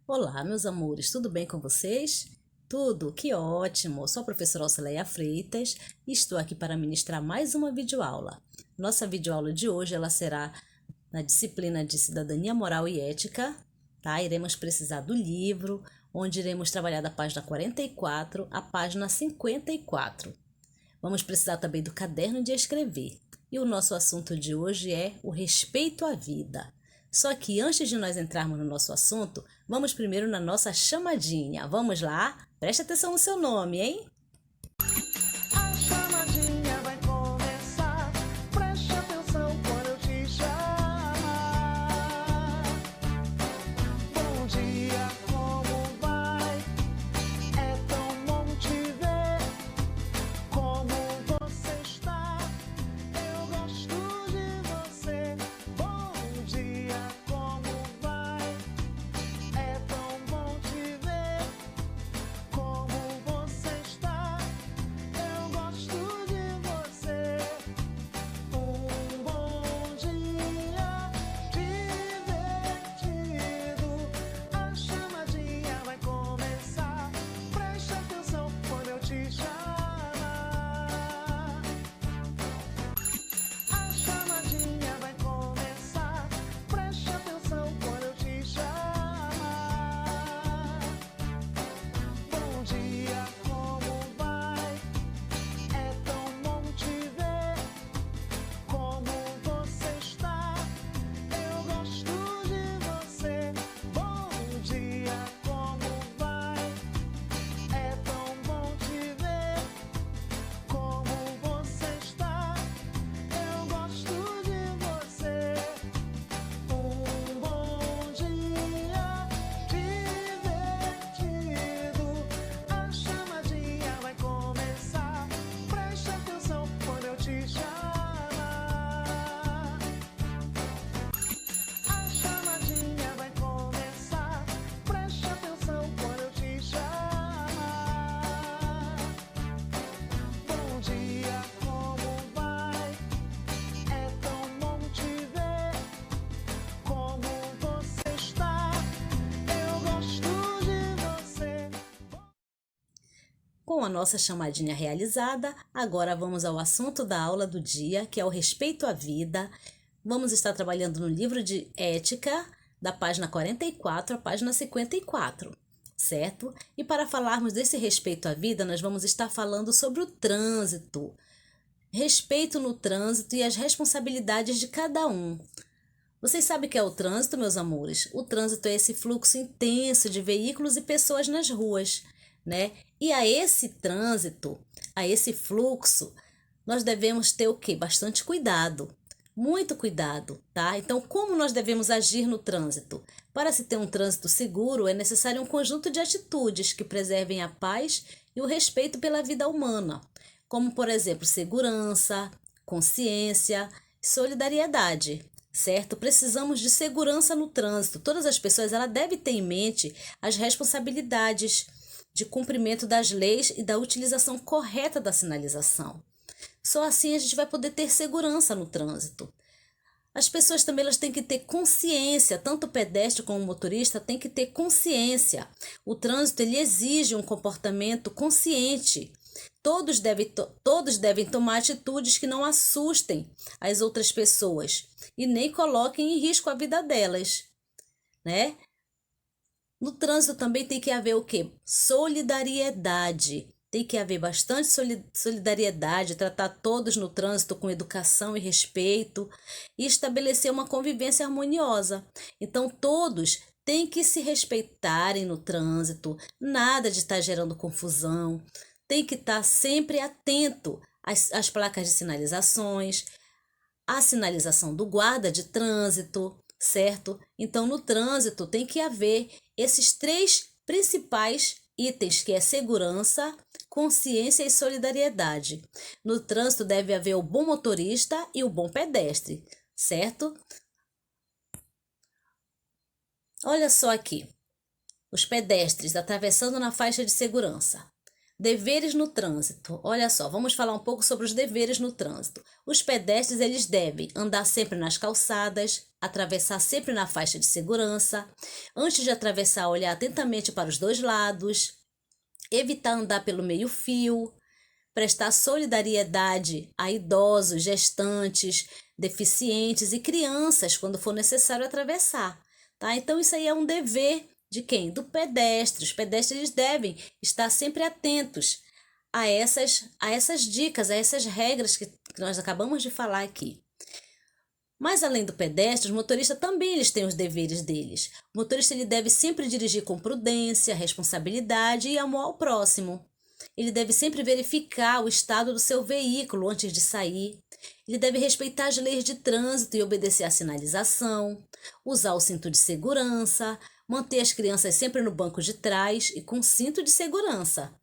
Olá, meus amores, tudo bem com vocês? Tudo, que ótimo! Sou a professora Alcileia Freitas e estou aqui para ministrar mais uma videoaula. Nossa videoaula de hoje ela será na disciplina de Cidadania Moral e Ética, tá? Iremos precisar do livro, onde iremos trabalhar da página 44 à página 54. Vamos precisar também do caderno de escrever. E o nosso assunto de hoje é o respeito à vida. Só que antes de nós entrarmos no nosso assunto, vamos primeiro na nossa chamadinha. Vamos lá? Preste atenção no seu nome, hein? A chamadinha vai começar. Preste atenção quando eu te chamar. Bom dia, como vai? É tão bom te ver. Como você está? Eu gosto de você. Bom dia, como vai? É tão bom te ver. Como você está? Eu gosto de você. Um bom dia divertido. A chamadinha vai começar. Preste atenção quando eu te chamar. A chamadinha vai começar. Preste atenção quando eu te chamar. Bom dia, como vai? É tão bom te ver. Como você está? Eu gosto de você. Bom dia, como vai? É tão bom te ver. Como você está? Eu gosto de você. Um bom dia divertido. A chamadinha vai começar. Preste atenção quando eu te chamar. A chamadinha vai começar. Preste atenção quando eu te chamar. Bom dia, como vai? É tão bom te ver. Como você está? Eu gosto de você. Com a nossa chamadinha realizada, agora vamos ao assunto da aula do dia, que é o respeito à vida. Vamos estar trabalhando no livro de Ética, da página 44 à página 54, certo? E para falarmos desse respeito à vida, nós vamos estar falando sobre o trânsito. Respeito no trânsito e as responsabilidades de cada um. Vocês sabem o que é o trânsito, meus amores? O trânsito é esse fluxo intenso de veículos e pessoas nas ruas, né? E a esse trânsito, a esse fluxo, nós devemos ter o quê? Bastante cuidado. Muito cuidado, tá? Então, como nós devemos agir no trânsito? Para se ter um trânsito seguro, é necessário um conjunto de atitudes que preservem a paz e o respeito pela vida humana, como, por exemplo, segurança, consciência e solidariedade, certo? Precisamos de segurança no trânsito. Todas as pessoas ela devem ter em mente as responsabilidades de cumprimento das leis e da utilização correta da sinalização. Só assim a gente vai poder ter segurança no trânsito. As pessoas também elas têm que ter consciência, tanto o pedestre como o motorista tem que ter consciência. O trânsito ele exige um comportamento consciente. Todos devem tomar atitudes que não assustem as outras pessoas e nem coloquem em risco a vida delas, né? No trânsito também tem que haver o quê? Solidariedade. Tem que haver bastante solidariedade, tratar todos no trânsito com educação e respeito e estabelecer uma convivência harmoniosa. Então, todos têm que se respeitarem no trânsito, nada de estar gerando confusão. Tem que estar sempre atento às placas de sinalizações, à sinalização do guarda de trânsito, certo? Então, no trânsito tem que haver esses três principais itens, que é segurança, consciência e solidariedade. No trânsito deve haver o bom motorista e o bom pedestre, certo? Olha só aqui, os pedestres atravessando na faixa de segurança. Deveres no trânsito. Olha só, vamos falar um pouco sobre os deveres no trânsito. Os pedestres, eles devem andar sempre nas calçadas, atravessar sempre na faixa de segurança, antes de atravessar, olhar atentamente para os dois lados, evitar andar pelo meio-fio, prestar solidariedade a idosos, gestantes, deficientes e crianças quando for necessário atravessar, tá? Então isso aí é um dever de quem? Do pedestre. Os pedestres eles devem estar sempre atentos a essas dicas, a essas regras que nós acabamos de falar aqui. Mas além do pedestre, os motoristas também eles têm os deveres deles. O motorista ele deve sempre dirigir com prudência, responsabilidade e amor ao próximo. Ele deve sempre verificar o estado do seu veículo antes de sair. Ele deve respeitar as leis de trânsito e obedecer à sinalização, usar o cinto de segurança, manter as crianças sempre no banco de trás e com cinto de segurança.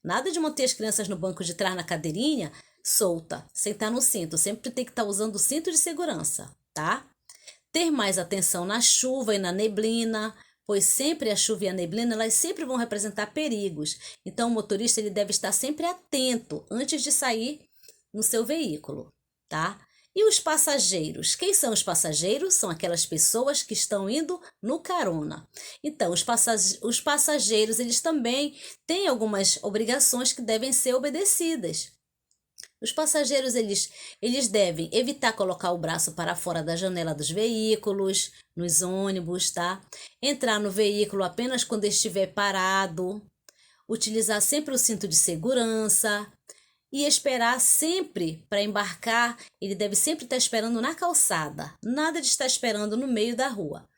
Nada de manter as crianças no banco de trás na cadeirinha solta, sem estar no cinto. Sempre tem que estar usando o cinto de segurança, tá? Ter mais atenção na chuva e na neblina, pois sempre a chuva e a neblina, elas sempre vão representar perigos. Então, o motorista ele deve estar sempre atento antes de sair no seu veículo, tá? E os passageiros? Quem são os passageiros? São aquelas pessoas que estão indo no carona. Então, os passageiros, eles também têm algumas obrigações que devem ser obedecidas. Os passageiros, eles devem evitar colocar o braço para fora da janela dos veículos, nos ônibus, tá? Entrar no veículo apenas quando estiver parado, utilizar sempre o cinto de segurança e esperar sempre para embarcar. Ele deve sempre estar esperando na calçada, nada de estar esperando no meio da rua.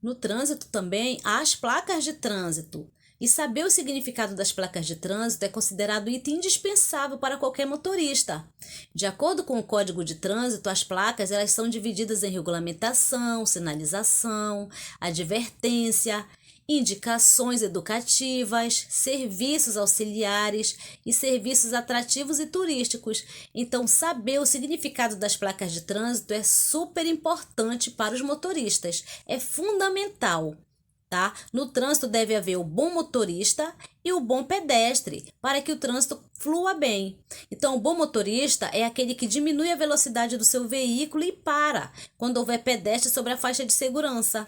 No trânsito também há as placas de trânsito. E saber o significado das placas de trânsito é considerado item indispensável para qualquer motorista. De acordo com o Código de Trânsito, as placas elas são divididas em regulamentação, sinalização, advertência, indicações educativas, serviços auxiliares e serviços atrativos e turísticos. Então, saber o significado das placas de trânsito é super importante para os motoristas, é fundamental. Tá? No trânsito deve haver o bom motorista e o bom pedestre para que o trânsito flua bem. Então, o bom motorista é aquele que diminui a velocidade do seu veículo e para quando houver pedestre sobre a faixa de segurança.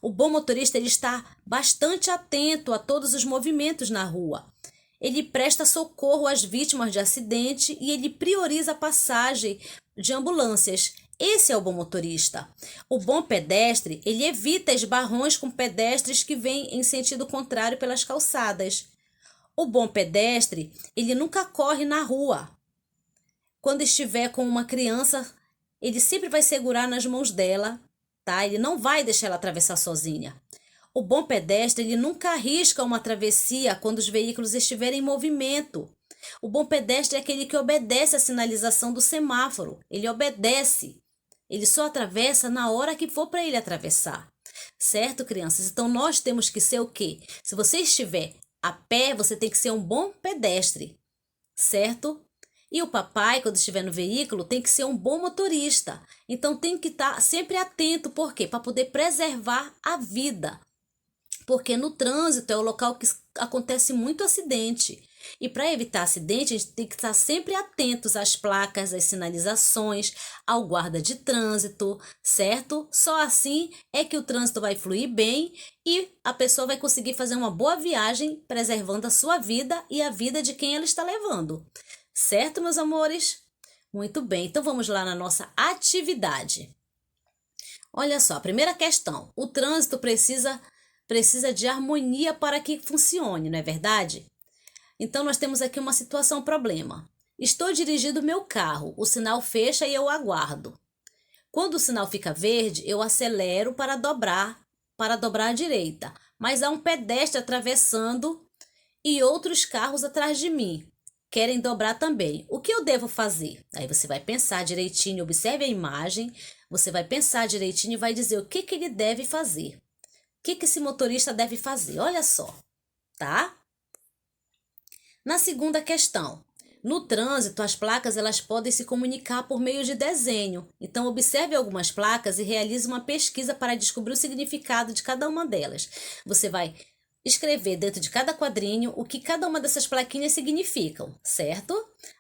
O bom motorista ele está bastante atento a todos os movimentos na rua. Ele presta socorro às vítimas de acidente e ele prioriza a passagem de ambulâncias. Esse é o bom motorista. O bom pedestre, ele evita esbarrões com pedestres que vêm em sentido contrário pelas calçadas. O bom pedestre, ele nunca corre na rua. Quando estiver com uma criança, ele sempre vai segurar nas mãos dela, tá? Ele não vai deixar ela atravessar sozinha. O bom pedestre, ele nunca arrisca uma travessia quando os veículos estiverem em movimento. O bom pedestre é aquele que obedece à sinalização do semáforo. Ele obedece. Ele só atravessa na hora que for para ele atravessar. Certo, crianças? Então, nós temos que ser o quê? Se você estiver a pé, você tem que ser um bom pedestre. Certo? E o papai, quando estiver no veículo, tem que ser um bom motorista. Então, tem que estar sempre atento. Por quê? Para poder preservar a vida. Porque no trânsito é o local que acontece muito acidente. E para evitar acidente, a gente tem que estar sempre atentos às placas, às sinalizações, ao guarda de trânsito, certo? Só assim é que o trânsito vai fluir bem e a pessoa vai conseguir fazer uma boa viagem, preservando a sua vida e a vida de quem ela está levando. Certo, meus amores? Muito bem, então vamos lá na nossa atividade. Olha só, a primeira questão. O trânsito precisa de harmonia para que funcione, não é verdade? Então, nós temos aqui uma situação, problema. Estou dirigindo meu carro, o sinal fecha e eu aguardo. Quando o sinal fica verde, eu acelero para dobrar à direita. Mas há um pedestre atravessando e outros carros atrás de mim. Querem dobrar também. O que eu devo fazer? Aí você vai pensar direitinho, observe a imagem. Você vai pensar direitinho e vai dizer o que ele deve fazer. O que esse motorista deve fazer? Olha só, tá? Na segunda questão, no trânsito, as placas elas podem se comunicar por meio de desenho. Então, observe algumas placas e realize uma pesquisa para descobrir o significado de cada uma delas. Você vai escrever dentro de cada quadrinho o que cada uma dessas plaquinhas significam, certo?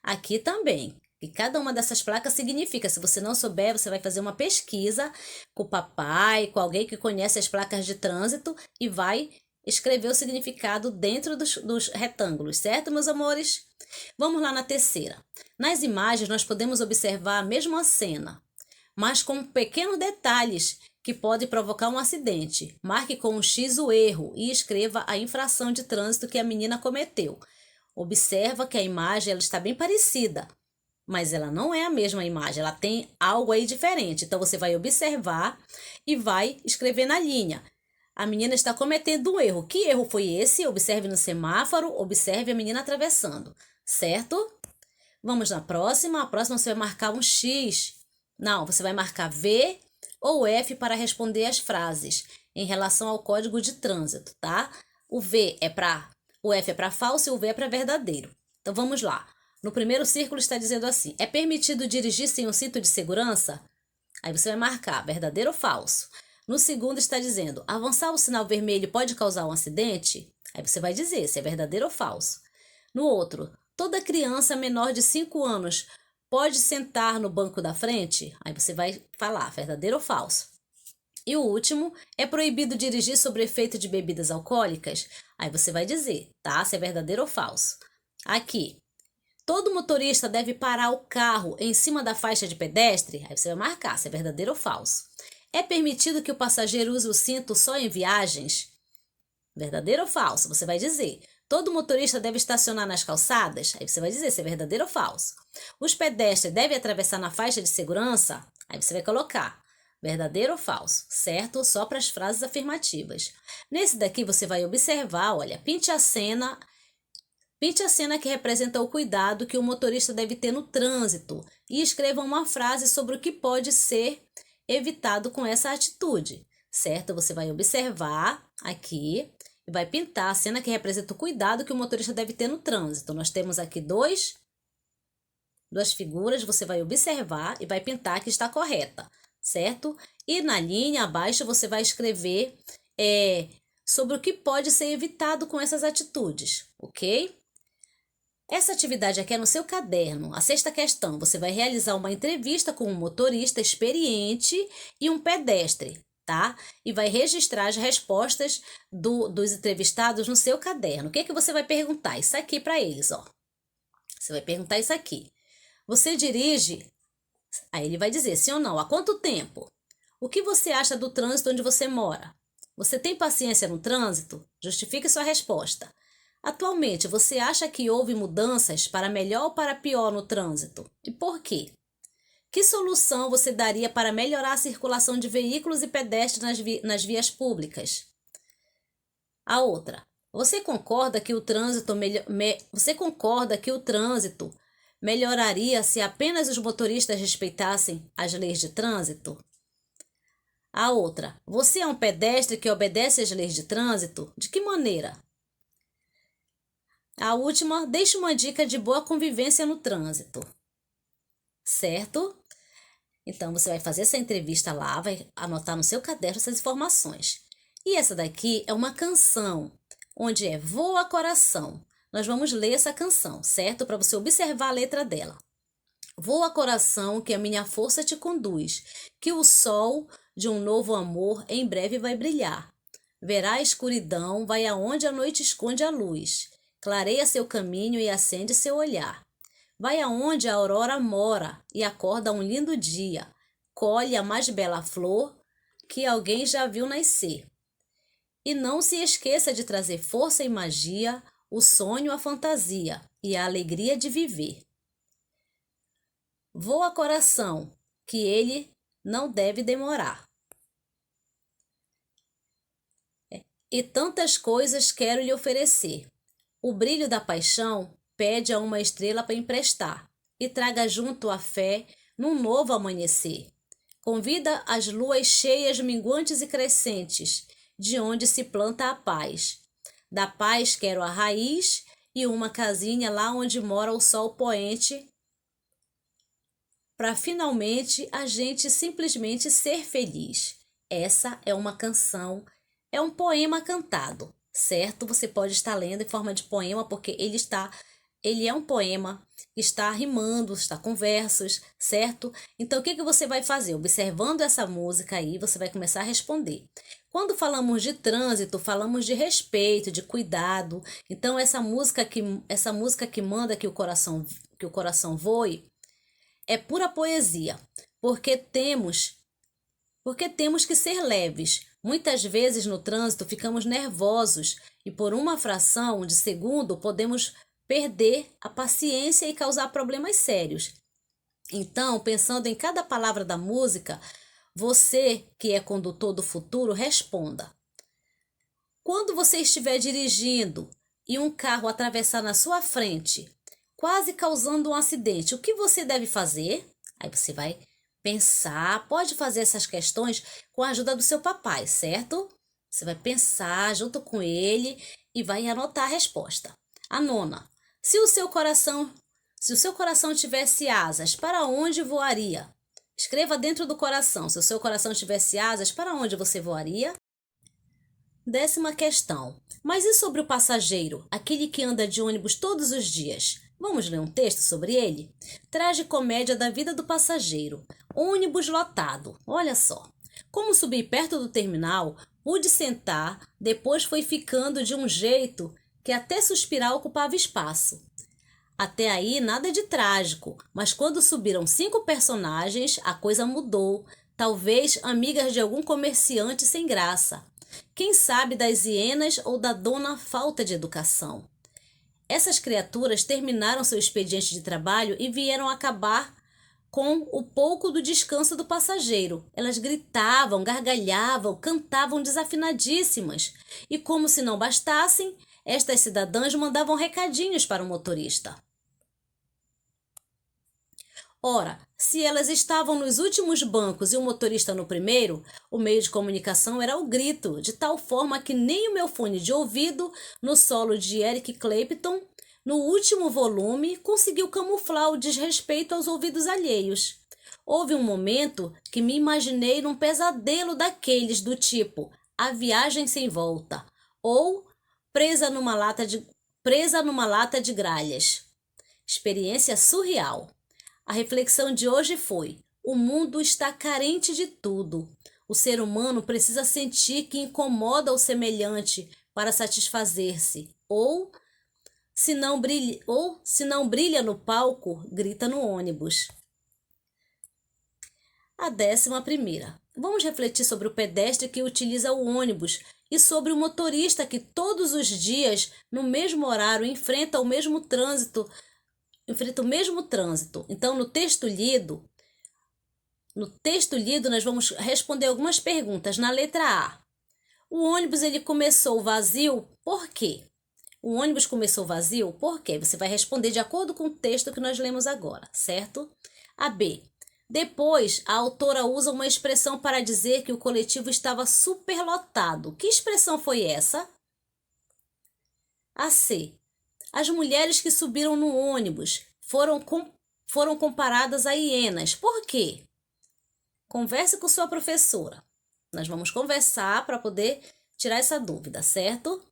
Aqui também. E cada uma dessas placas significa. Se você não souber, você vai fazer uma pesquisa com o papai, com alguém que conhece as placas de trânsito e vai escrever o significado dentro dos retângulos, certo, meus amores? Vamos lá na terceira. Nas imagens, nós podemos observar a mesma cena, mas com pequenos detalhes que podem provocar um acidente. Marque com um X o erro e escreva a infração de trânsito que a menina cometeu. Observa que a imagem ela está bem parecida, mas ela não é a mesma imagem, ela tem algo aí diferente. Então, você vai observar e vai escrever na linha. A menina está cometendo um erro. Que erro foi esse? Observe no semáforo, observe a menina atravessando, certo? Vamos na próxima. A próxima você vai marcar um X. Não, você vai marcar V ou F para responder as frases em relação ao código de trânsito, tá? O F é para falso e o V é para verdadeiro. Então, vamos lá. No primeiro círculo está dizendo assim: é permitido dirigir sem um cinto de segurança? Aí você vai marcar verdadeiro ou falso. No segundo está dizendo: avançar o sinal vermelho pode causar um acidente? Aí você vai dizer se é verdadeiro ou falso. No outro, toda criança menor de 5 anos pode sentar no banco da frente? Aí você vai falar verdadeiro ou falso. E o último, é proibido dirigir sob efeito de bebidas alcoólicas? Aí você vai dizer, tá? Se é verdadeiro ou falso. Aqui, todo motorista deve parar o carro em cima da faixa de pedestre? Aí você vai marcar se é verdadeiro ou falso. É permitido que o passageiro use o cinto só em viagens? Verdadeiro ou falso? Você vai dizer. Todo motorista deve estacionar nas calçadas? Aí você vai dizer se é verdadeiro ou falso. Os pedestres devem atravessar na faixa de segurança? Aí você vai colocar verdadeiro ou falso, certo? Só para as frases afirmativas. Nesse daqui você vai observar, olha, pinte a cena que representa o cuidado que o motorista deve ter no trânsito e escreva uma frase sobre o que pode ser evitado com essa atitude, certo? Você vai observar aqui e vai pintar a cena que representa o cuidado que o motorista deve ter no trânsito. Nós temos aqui duas figuras, você vai observar e vai pintar que está correta, certo? E na linha abaixo você vai escrever sobre o que pode ser evitado com essas atitudes, ok? Essa atividade aqui é no seu caderno. A sexta questão, você vai realizar uma entrevista com um motorista experiente e um pedestre, tá? E vai registrar as respostas dos entrevistados no seu caderno. O que é que você vai perguntar? Isso aqui para eles, ó. Você vai perguntar isso aqui. Você dirige? Aí ele vai dizer sim ou não. Há quanto tempo? O que você acha do trânsito onde você mora? Você tem paciência no trânsito? Justifique sua resposta. Atualmente, você acha que houve mudanças para melhor ou para pior no trânsito? E por quê? Que solução você daria para melhorar a circulação de veículos e pedestres nas vias públicas? A outra, você concorda que o trânsito melhoraria se apenas os motoristas respeitassem as leis de trânsito? A outra, você é um pedestre que obedece às leis de trânsito? De que maneira? A última, deixe uma dica de boa convivência no trânsito, certo? Então, você vai fazer essa entrevista lá, vai anotar no seu caderno essas informações. E essa daqui é uma canção, onde é Voa Coração. Nós vamos ler essa canção, certo? Para você observar a letra dela. Voa coração, que a minha força te conduz, que o sol de um novo amor em breve vai brilhar. Verá a escuridão, vai aonde a noite esconde a luz. Clareia seu caminho e acende seu olhar. Vai aonde a aurora mora e acorda um lindo dia. Colhe a mais bela flor que alguém já viu nascer. E não se esqueça de trazer força e magia, o sonho, a fantasia e a alegria de viver. Voa coração, que ele não deve demorar. E tantas coisas quero lhe oferecer. O brilho da paixão pede a uma estrela para emprestar e traga junto a fé num novo amanhecer. Convida as luas cheias, minguantes e crescentes, de onde se planta a paz. Da paz quero a raiz e uma casinha lá onde mora o sol poente, para finalmente a gente simplesmente ser feliz. Essa é uma canção, é um poema cantado, certo? Você pode estar lendo em forma de poema, porque ele é um poema, está rimando, está com versos, certo? Então, o que que você vai fazer? Observando essa música aí, você vai começar a responder. Quando falamos de trânsito, falamos de respeito, de cuidado. Então, essa música que manda que o coração voe é pura poesia, porque temos que ser leves. Muitas vezes no trânsito ficamos nervosos e por uma fração de segundo podemos perder a paciência e causar problemas sérios. Então, pensando em cada palavra da música, você, que é condutor do futuro, responda. Quando você estiver dirigindo e um carro atravessar na sua frente, quase causando um acidente, o que você deve fazer? Aí você vai pensar, pode fazer essas questões com a ajuda do seu papai, certo? Você vai pensar junto com ele e vai anotar a resposta. A nona. Se o seu coração tivesse asas, para onde voaria? Escreva dentro do coração. Se o seu coração tivesse asas, para onde você voaria? 10ª questão. Mas e sobre o passageiro, aquele que anda de ônibus todos os dias? Vamos ler um texto sobre ele? Tragicomédia da vida do passageiro. Ônibus lotado. Olha só. Como subi perto do terminal, pude sentar, depois foi ficando de um jeito que até suspirar ocupava espaço. Até aí nada de trágico, mas quando subiram 5 personagens, a coisa mudou. Talvez amigas de algum comerciante sem graça. Quem sabe das hienas ou da dona falta de educação. Essas criaturas terminaram seu expediente de trabalho e vieram acabar com o pouco do descanso do passageiro. Elas gritavam, gargalhavam, cantavam desafinadíssimas. E como se não bastassem, estas cidadãs mandavam recadinhos para o motorista. Ora, se elas estavam nos últimos bancos e o motorista no primeiro, o meio de comunicação era o grito, de tal forma que nem o meu fone de ouvido, no solo de Eric Clapton, no último volume, conseguiu camuflar o desrespeito aos ouvidos alheios. Houve um momento que me imaginei num pesadelo daqueles do tipo A Viagem Sem Volta ou Presa numa lata de gralhas. Experiência surreal. A reflexão de hoje foi: o mundo está carente de tudo. O ser humano precisa sentir que incomoda o semelhante para satisfazer-se. Ou, se não brilha no palco, grita no ônibus. A 11ª. Vamos refletir sobre o pedestre que utiliza o ônibus e sobre o motorista que todos os dias, no mesmo horário, enfrenta o mesmo trânsito. Então, no texto lido, nós vamos responder algumas perguntas. Na letra A, o ônibus ele começou vazio, por quê? O ônibus começou vazio, por quê? Você vai responder de acordo com o texto que nós lemos agora, certo? A B, depois a autora usa uma expressão para dizer que o coletivo estava superlotado. Que expressão foi essa? A C, as mulheres que subiram no ônibus foram comparadas a hienas. Por quê? Converse com sua professora. Nós vamos conversar para poder tirar essa dúvida, certo?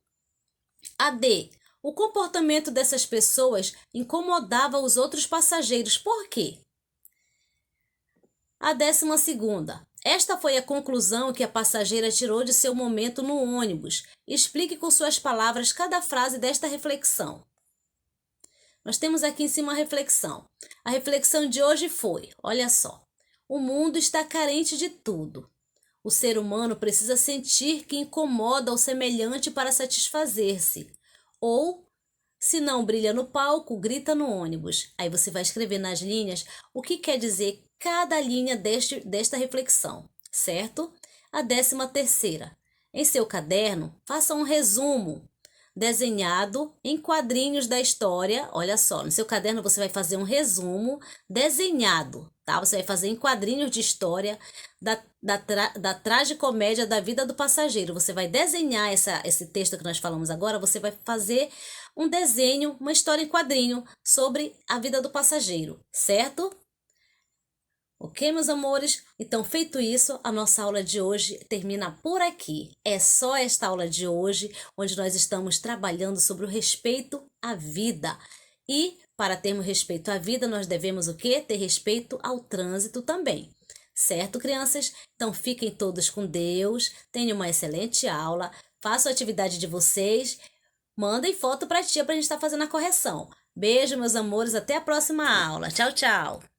A D. O comportamento dessas pessoas incomodava os outros passageiros. Por quê? A 12ª. Esta foi a conclusão que a passageira tirou de seu momento no ônibus. Explique com suas palavras cada frase desta reflexão. Nós temos aqui em cima a reflexão. A reflexão de hoje foi, olha só, o mundo está carente de tudo. O ser humano precisa sentir que incomoda o semelhante para satisfazer-se. Ou, se não brilha no palco, grita no ônibus. Aí você vai escrever nas linhas o que quer dizer cada linha desta reflexão, certo? A 13ª. Em seu caderno, faça um resumo desenhado em quadrinhos da história. Olha só, no seu caderno você vai fazer um resumo desenhado, tá? Você vai fazer em quadrinhos de história da tragicomédia da vida do passageiro. Você vai desenhar esse texto que nós falamos agora, você vai fazer um desenho, uma história em quadrinho sobre a vida do passageiro, certo? Ok, meus amores? Então, feito isso, a nossa aula de hoje termina por aqui. É só esta aula de hoje, onde nós estamos trabalhando sobre o respeito à vida. E, para termos respeito à vida, nós devemos o quê? Ter respeito ao trânsito também. Certo, crianças? Então, fiquem todos com Deus, tenham uma excelente aula, façam a atividade de vocês, mandem foto para a tia para a gente estar fazendo a correção. Beijo, meus amores, até a próxima aula. Tchau, tchau!